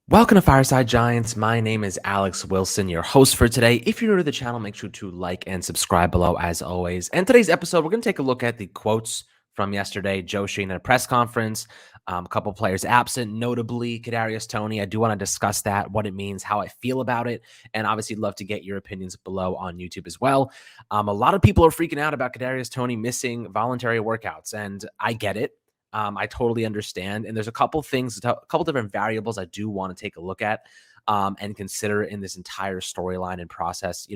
Welcome to Fireside Giants. My name is Alex Wilson, your host for today. If you're new to the channel, make sure to like and subscribe below as always. And today's episode, we're going to take a look at the quotes from yesterday. Joe Schoen at a press conference, a couple players absent, notably Kadarius Toney. I do want to discuss that, what it means, how I feel about it, and obviously love to get your opinions below on YouTube as well. A lot of people are freaking out about Kadarius Toney missing voluntary workouts, and I get it. I totally understand. And there's a couple things, a couple different variables I do want to take a look at and consider in this entire storyline and process.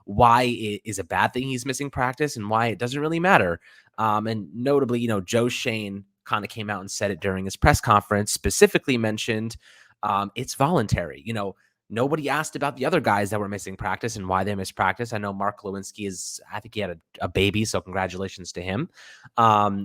Why it is a bad thing he's missing practice and why it doesn't really matter. And notably, Joe Schoen kind of came out and said it during his press conference, specifically mentioned it's voluntary. Nobody asked about the other guys that were missing practice and why they missed practice. I know Mark Lewinsky I think he had a baby, so congratulations to him,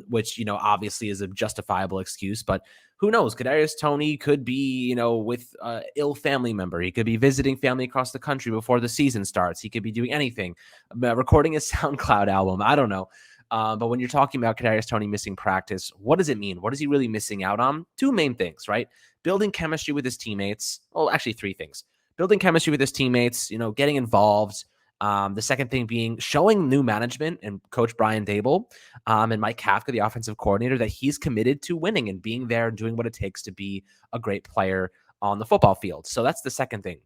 which, obviously is a justifiable excuse, but who knows? Kadarius Toney could be, with an ill family member. He could be visiting family across the country before the season starts. He could be doing anything, recording a SoundCloud album. I don't know. But when you're talking about Kadarius Toney missing practice, what does it mean? What is he really missing out on? Two main things, right? Building chemistry with his teammates. Well, actually, three things. Building chemistry with his teammates, getting involved. The second thing being showing new management and Coach Brian Dable and Mike Kafka, the offensive coordinator, that he's committed to winning and being there and doing what it takes to be a great player on the football field. So that's the second thing.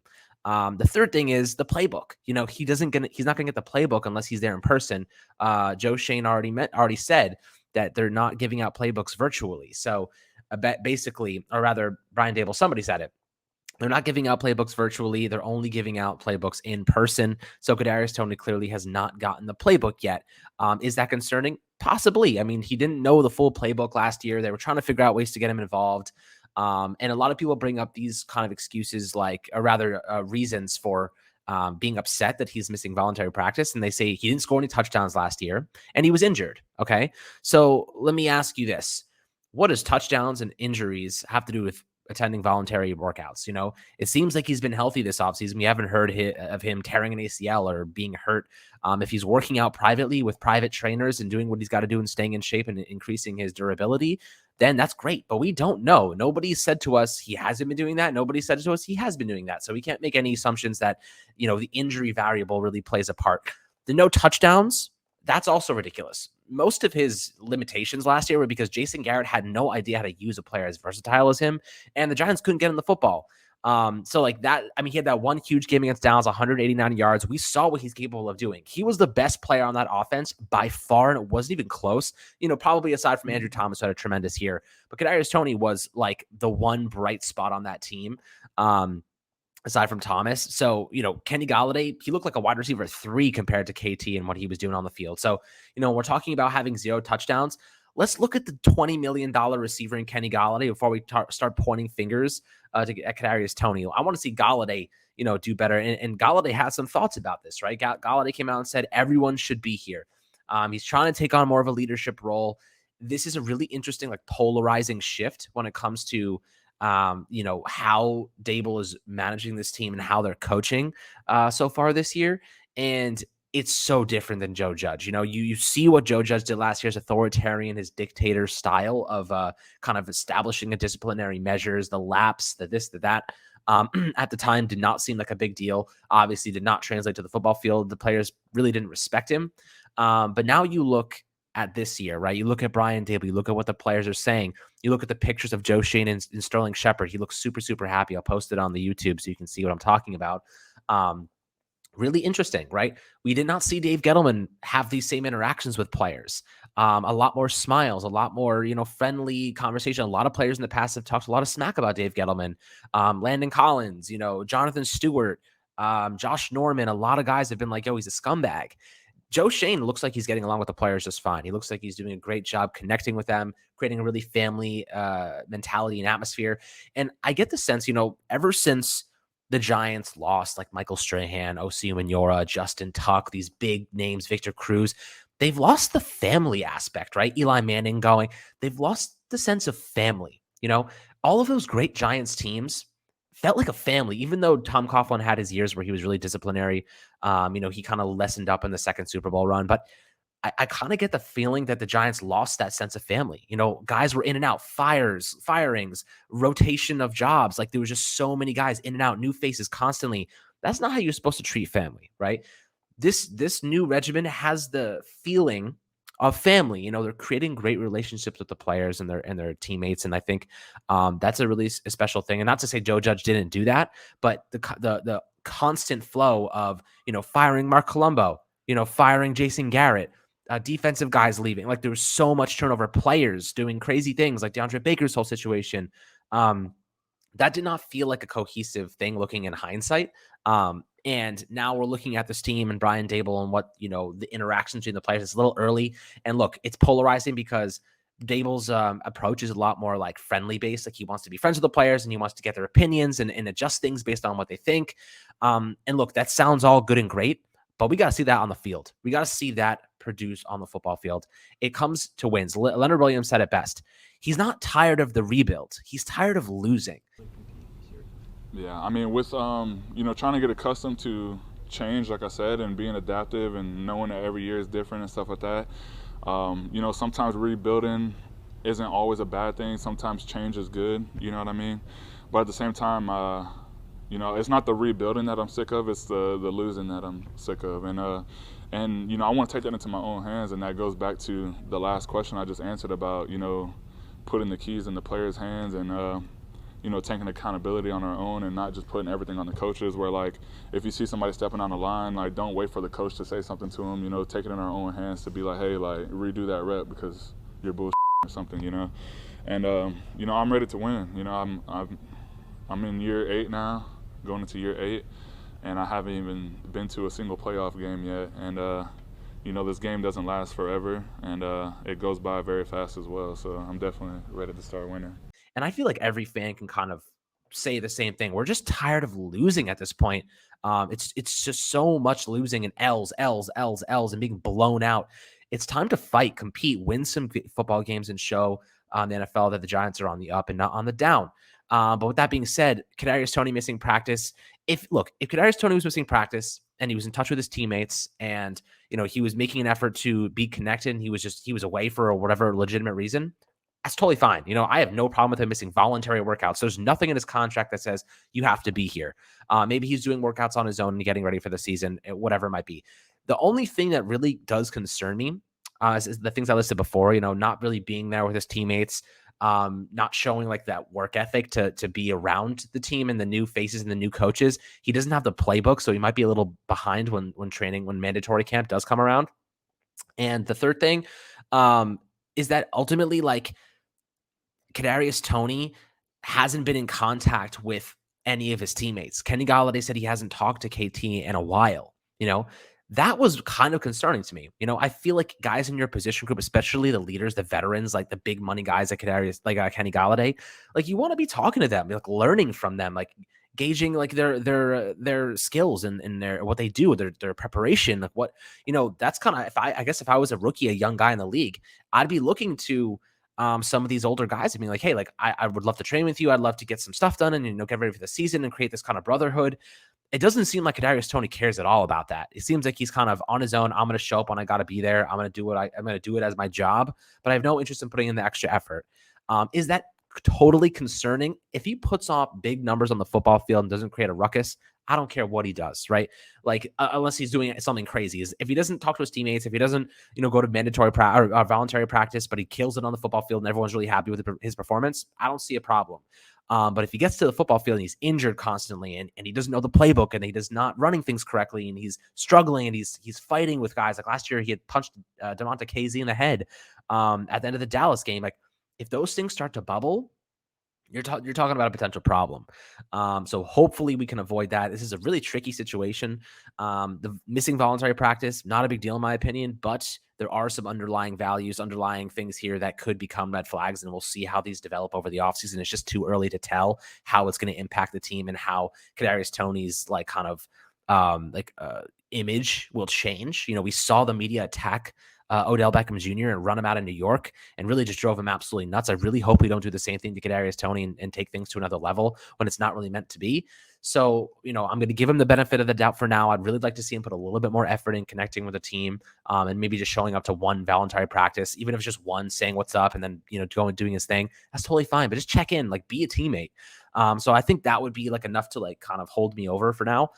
The third thing is the playbook. He's not gonna get the playbook unless he's there in person. Joe Schoen already said that they're not giving out playbooks virtually. So basically, or rather, Brian Dable, somebody said it. They're not giving out playbooks virtually. They're only giving out playbooks in person. So Kadarius Toney clearly has not gotten the playbook yet. Is that concerning? Possibly. I mean, he didn't know the full playbook last year. They were trying to figure out ways to get him involved. And a lot of people bring up these kind of excuses, or rather reasons for being upset that he's missing voluntary practice. And they say he didn't score any touchdowns last year and he was injured. Okay. So let me ask you this. What does touchdowns and injuries have to do with attending voluntary workouts? It seems like he's been healthy this offseason. We haven't heard of him tearing an ACL or being hurt. If he's working out privately with private trainers and doing what he's got to do and staying in shape and increasing his durability, then that's great. But we don't know. Nobody said to us he hasn't been doing that. Nobody said to us he has been doing that. So we can't make any assumptions that, the injury variable really plays a part. The no touchdowns, that's also ridiculous. Most of his limitations last year were because Jason Garrett had no idea how to use a player as versatile as him, and the Giants couldn't get him the football. So like that, I mean, he had that one huge game against Dallas, 189 yards. We saw what he's capable of doing. He was the best player on that offense by far, and it wasn't even close. Probably aside from Andrew Thomas, who had a tremendous year, but Kadarius Toney was like the one bright spot on that team. Aside from Thomas. So, Kenny Golladay, he looked like a wide receiver 3 compared to KT and what he was doing on the field. So, we're talking about having 0 touchdowns. Let's look at the $20 million receiver in Kenny Golladay before we start pointing fingers at Kadarius Toney. I want to see Golladay, do better. And Golladay has some thoughts about this, right? Golladay came out and said everyone should be here. He's trying to take on more of a leadership role. This is a really interesting, polarizing shift when it comes to how Dable is managing this team and how they're coaching so far this year. And it's so different than Joe Judge. You see what Joe Judge did last year, his authoritarian, his dictator style of kind of establishing a disciplinary measures, the laps, the this, the that. At the time did not seem like a big deal. Obviously did not translate to the football field. The players really didn't respect him. But now you look at this year, right? You look at Brian Dable, you look at what the players are saying. You look at the pictures of Joe Schoen and Sterling Shepard. He looks super, super happy. I'll post it on the YouTube so you can see what I'm talking about. Really interesting, right? We did not see Dave Gettleman have these same interactions with players. A lot more smiles, a lot more, friendly conversation. A lot of players in the past have talked a lot of smack about Dave Gettleman. Landon Collins, Jonathan Stewart, Josh Norman. A lot of guys have been like, yo, he's a scumbag. Joe Schoen looks like he's getting along with the players just fine. He looks like he's doing a great job connecting with them, creating a really family mentality and atmosphere. And I get the sense, ever since the Giants lost like Michael Strahan, Osi Umenyiora, Justin Tuck, these big names, Victor Cruz, they've lost the family aspect, right? Eli Manning going, they've lost the sense of family. All of those great Giants teams felt like a family, even though Tom Coughlin had his years where he was really disciplinary. He kind of lessened up in the second Super Bowl run, but I kind of get the feeling that the Giants lost that sense of family. Guys were in and out, firings, rotation of jobs. Like there was just so many guys in and out, new faces constantly. That's not how you're supposed to treat family, right? This new regimen has the feeling of family. They're creating great relationships with the players and their teammates, and I think that's a really special thing. And not to say Joe Judge didn't do that, but the constant flow of firing Mark Colombo, firing Jason Garrett, defensive guys leaving. Like there was so much turnover, players doing crazy things, like DeAndre Baker's whole situation. That did not feel like a cohesive thing looking in hindsight. And now we're looking at this team and Brian Dable and what, the interactions between the players. It's a little early. And look, it's polarizing because Dable's approach is a lot more like friendly based. Like he wants to be friends with the players and he wants to get their opinions and adjust things based on what they think. And look, that sounds all good and great, but we got to see that on the field. We got to see that produce on the football field. It comes to wins. Leonard Williams said it best. He's not tired of the rebuild. He's tired of losing. Yeah, I mean, with trying to get accustomed to change, like I said, and being adaptive and knowing that every year is different and stuff like that. Sometimes rebuilding isn't always a bad thing. Sometimes change is good. You know what I mean? But at the same time, it's not the rebuilding that I'm sick of. It's the losing that I'm sick of. And I want to take that into my own hands. And that goes back to the last question I just answered about putting the keys in the players' hands and taking accountability on our own and not just putting everything on the coaches where, like, if you see somebody stepping on the line, like, don't wait for the coach to say something to them, take it in our own hands to be like, hey, like, redo that rep because you're bullshit or something, And, I'm ready to win. I'm in year 8 now, going into year 8, and I haven't even been to a single playoff game yet. And, this game doesn't last forever, and it goes by very fast as well. So I'm definitely ready to start winning. And I feel like every fan can kind of say the same thing. We're just tired of losing at this point. It's just so much losing and L's, and being blown out. It's time to fight, compete, win some football games, and show the NFL that the Giants are on the up and not on the down. But with that being said, Kadarius Toney missing practice. If Kadarius Toney was missing practice and he was in touch with his teammates and he was making an effort to be connected and he was away for whatever legitimate reason, that's totally fine. I have no problem with him missing voluntary workouts. There's nothing in his contract that says you have to be here. Maybe he's doing workouts on his own and getting ready for the season, whatever it might be. The only thing that really does concern me is the things I listed before, not really being there with his teammates, not showing like that work ethic to be around the team and the new faces and the new coaches. He doesn't have the playbook, so he might be a little behind when mandatory camp does come around. And the third thing is that ultimately, like, Kadarius Toney hasn't been in contact with any of his teammates. Kenny Golladay said he hasn't talked to KT in a while. That was kind of concerning to me. I feel like guys in your position group, especially the leaders, the veterans, like the big money guys like Kenny Golladay, like you want to be talking to them, like learning from them, like gauging like their skills and their what they do, their preparation, like what that's kind of if I was a rookie, a young guy in the league, I'd be looking to some of these older guys and being like, hey, like I would love to train with you. I'd love to get some stuff done and get ready for the season and create this kind of brotherhood. It doesn't seem like Kadarius Toney cares at all about that. It seems like he's kind of on his own. I'm going to show up when I got to be there. I'm going to do it as my job, but I have no interest in putting in the extra effort. Is that totally concerning? If he puts off big numbers on the football field and doesn't create a ruckus, I don't care what he does, right? Like unless he's doing something crazy. If he doesn't talk to his teammates, if he doesn't, go to mandatory or voluntary practice, but he kills it on the football field and everyone's really happy with his performance, I don't see a problem. But if he gets to the football field and he's injured constantly and he doesn't know the playbook and he does not running things correctly and he's struggling and he's fighting with guys like last year, he had punched DeMonte Casey in the head at the end of the Dallas game. Like if those things start to bubble, you're talking about a potential problem. So hopefully we can avoid that. This is a really tricky situation. The missing voluntary practice, not a big deal in my opinion, but there are some underlying things here that could become red flags, and we'll see how these develop over the offseason. It's just too early to tell how it's going to impact the team and how Kadarius Toney's like kind of image will change. We saw the media attack Odell Beckham Jr. and run him out of New York and really just drove him absolutely nuts. I really hope we don't do the same thing to Kadarius Toney and take things to another level when it's not really meant to be. So, I'm going to give him the benefit of the doubt for now. I'd really like to see him put a little bit more effort in connecting with the team, and maybe just showing up to one voluntary practice, even if it's just one, saying what's up and then, going doing his thing. That's totally fine, but just check in, like be a teammate. So I think that would be like enough to like kind of hold me over for now.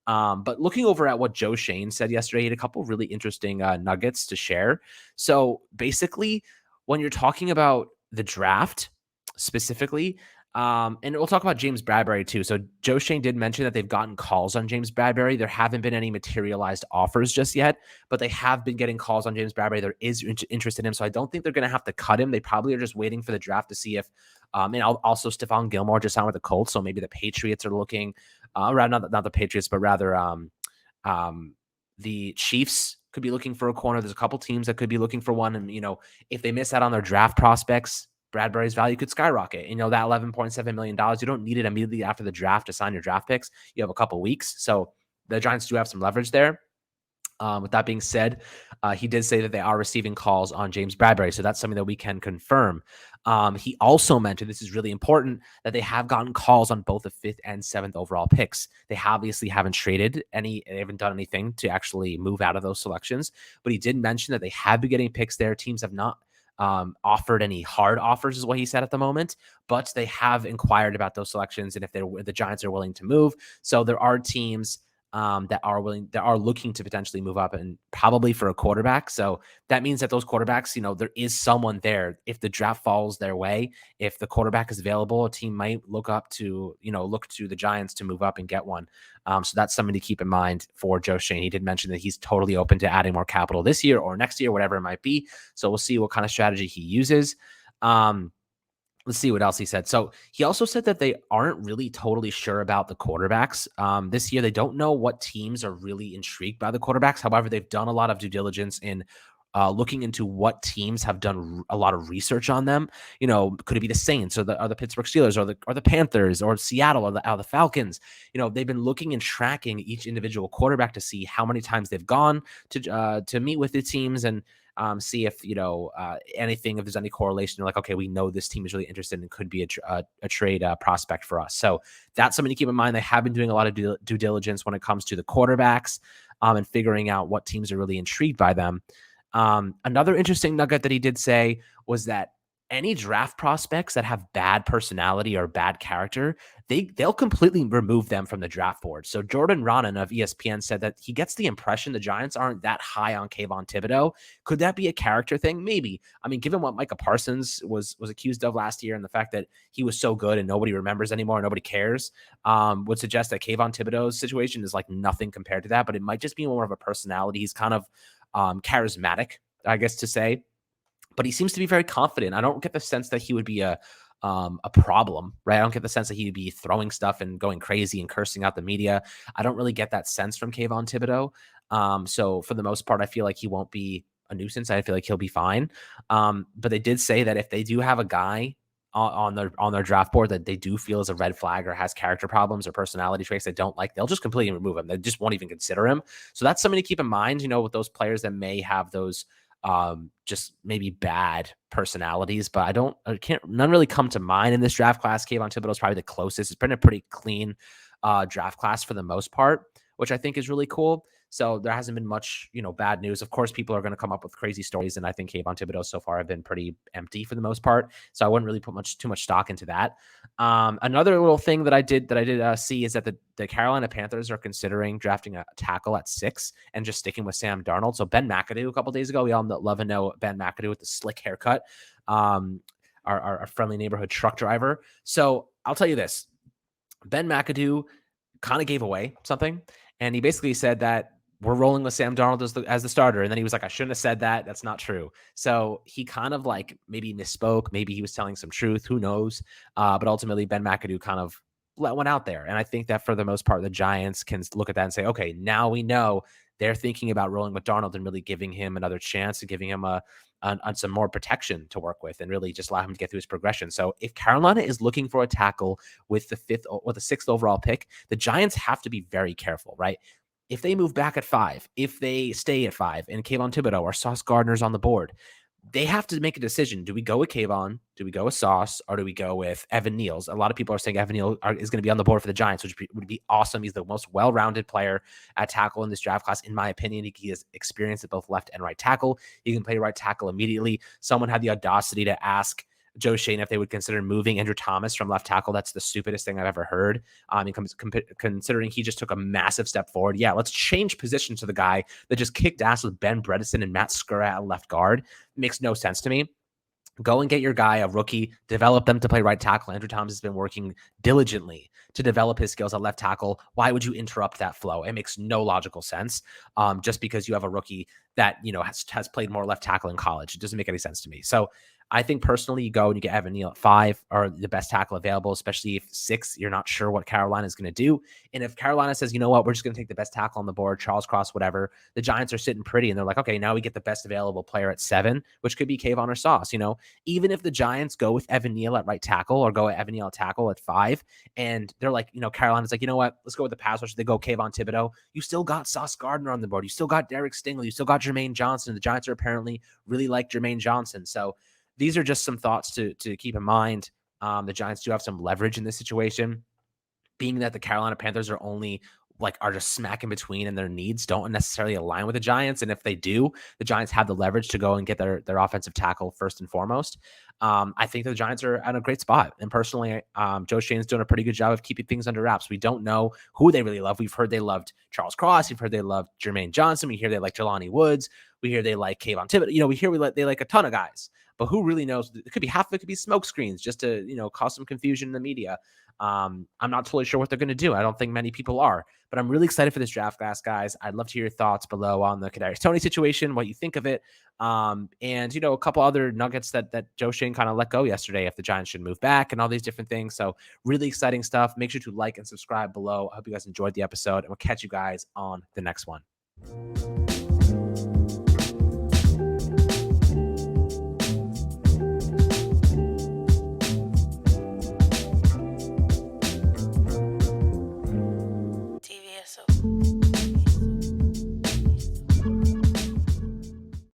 But looking over at what Joe Schoen said yesterday, he had a couple really interesting nuggets to share. So basically, when you're talking about the draft specifically, and we'll talk about James Bradbury too. So Joe Schoen did mention that they've gotten calls on James Bradbury. There haven't been any materialized offers just yet, but they have been getting calls on James Bradbury. There is interest in him. So I don't think they're going to have to cut him. They probably are just waiting for the draft to see if, and also Stephon Gilmore just signed with the Colts. So maybe the Patriots are looking, not the Patriots, but rather the Chiefs could be looking for a corner. There's a couple teams that could be looking for one. And, if they miss out on their draft prospects, Bradbury's value could skyrocket. That $11.7 million, you don't need it immediately after the draft to sign your draft picks. You have a couple weeks. So the Giants do have some leverage there. With that being said, he did say that they are receiving calls on James Bradbury. So that's something that we can confirm. He also mentioned, this is really important, that they have gotten calls on both the 5th and 7th overall picks. They obviously haven't traded they haven't done anything to actually move out of those selections. But he did mention that they have been getting picks there. Teams have not offered any hard offers, is what he said at the moment, but they have inquired about those selections and if the Giants are willing to move. So there are teams that are looking to potentially move up, and probably for a quarterback. So that means that those quarterbacks, there is someone there. If the draft falls their way, if the quarterback is available, a team might look to the Giants to move up and get one. So that's something to keep in mind for Joe Schoen. He did mention that he's totally open to adding more capital this year or next year, whatever it might be. So we'll see what kind of strategy he uses. Let's see what else he said. So he also said that they aren't really totally sure about the quarterbacks. This year, they don't know what teams are really intrigued by the quarterbacks. However, they've done a lot of due diligence in looking into what teams have done a lot of research on them. Could it be the Saints or the Pittsburgh Steelers or the Panthers or Seattle or the Falcons? They've been looking and tracking each individual quarterback to see how many times they've gone to meet with the teams and see if, anything, if there's any correlation. They're like, okay, we know this team is really interested and could be a trade prospect for us. So that's something to keep in mind. They have been doing a lot of due diligence when it comes to the quarterbacks and figuring out what teams are really intrigued by them. Another interesting nugget that he did say was that any draft prospects that have bad personality or bad character, they'll completely remove them from the draft board. So Jordan Ronan of ESPN said that he gets the impression the Giants aren't that high on Kayvon Thibodeau. Could that be a character thing? Maybe. I mean, given what Micah Parsons was accused of last year and the fact that he was so good and nobody remembers anymore, nobody cares, would suggest that Kayvon Thibodeau's situation is like nothing compared to that. But it might just be more of a personality. He's kind of charismatic, I guess to say. But he seems to be very confident. I don't get the sense that he would be a problem, right? I don't get the sense that he'd be throwing stuff and going crazy and cursing out the media. I don't really get that sense from Kayvon Thibodeau. So for the most part, I feel like he won't be a nuisance. I feel like he'll be fine. But they did say that if they do have a guy on their draft board that they do feel is a red flag or has character problems or personality traits they don't like, they'll just completely remove him. They just won't even consider him. So that's something to keep in mind, with those players that may have those just maybe bad personalities, but none really come to mind in this draft class. Kayvon Thibodeau is probably the closest. It's been a pretty clean draft class for the most part, which I think is really cool. So there hasn't been much, bad news. Of course, people are going to come up with crazy stories, and I think Kayvon Thibodeau so far have been pretty empty for the most part. So I wouldn't really put too much stock into that. Another little thing that I did see is that the Carolina Panthers are considering drafting a tackle at 6 and just sticking with Sam Darnold. So Ben McAdoo a couple days ago, we all love and know Ben McAdoo with the slick haircut, our friendly neighborhood truck driver. So I'll tell you this, Ben McAdoo kind of gave away something, and he basically said that we're rolling with Sam Darnold as the starter. And then he was like, I shouldn't have said that. That's not true. So he kind of like maybe misspoke. Maybe he was telling some truth. Who knows? But ultimately, Ben McAdoo kind of went out there. And I think that for the most part, the Giants can look at that and say, okay, now we know they're thinking about rolling with Darnold and really giving him another chance and giving him some more protection to work with and really just allow him to get through his progression. So if Carolina is looking for a tackle with the 5th or the 6th overall pick, the Giants have to be very careful, right? If they move back at 5, if they stay at 5, and Kayvon Thibodeau or Sauce Gardner's on the board, they have to make a decision. Do we go with Kayvon? Do we go with Sauce? Or do we go with Evan Neal's? A lot of people are saying Evan Neal is going to be on the board for the Giants, which would be awesome. He's the most well-rounded player at tackle in this draft class. In my opinion, he has experience at both left and right tackle. He can play right tackle immediately. Someone had the audacity to ask Joe Schoen if they would consider moving Andrew Thomas from left tackle. That's the stupidest thing I've ever heard. Considering he just took a massive step forward. Yeah, let's change positions to the guy that just kicked ass with Ben Bredesen and Matt Skura at left guard. Makes no sense to me. Go and get your guy, a rookie, develop them to play right tackle. Andrew Thomas has been working diligently to develop his skills at left tackle. Why would you interrupt that flow? It makes no logical sense. Just because you have a rookie that, has played more left tackle in college. It doesn't make any sense to me. So I think personally, you go and you get Evan Neal at 5, or the best tackle available, especially if 6, you're not sure what Carolina is going to do. And if Carolina says, you know what, we're just going to take the best tackle on the board, Charles Cross, whatever, the Giants are sitting pretty and they're like, okay, now we get the best available player at 7, which could be Kayvon or Sauce. Even if the Giants go with Evan Neal at right tackle or go at Evan Neal at tackle at 5, and they're like, Carolina's like, you know what, let's go with the pass rush. They go Kayvon Thibodeau. You still got Sauce Gardner on the board. You still got Derek Stingley. You still got Jermaine Johnson. The Giants are apparently really like Jermaine Johnson. So these are just some thoughts to keep in mind. The Giants do have some leverage in this situation, being that the Carolina Panthers are just smack in between, and their needs don't necessarily align with the Giants. And if they do, the Giants have the leverage to go and get their offensive tackle first and foremost. I think the Giants are at a great spot. And personally, Joe Schoen's doing a pretty good job of keeping things under wraps. We don't know who they really love. We've heard they loved Charles Cross. We've heard they loved Jermaine Johnson. We hear they like Jelani Woods. We hear they like Kayvon Thibodeau. We hear they like a ton of guys. But who really knows? It could be half of it could be smoke screens just to, cause some confusion in the media. I'm not totally sure what they're going to do. I don't think many people are, but I'm really excited for this draft class, guys. I'd love to hear your thoughts below on the Kadarius Toney situation, what you think of it. And, a couple other nuggets that Joe Schoen kind of let go yesterday, if the Giants should move back and all these different things. So really exciting stuff. Make sure to like and subscribe below. I hope you guys enjoyed the episode, and we'll catch you guys on the next one.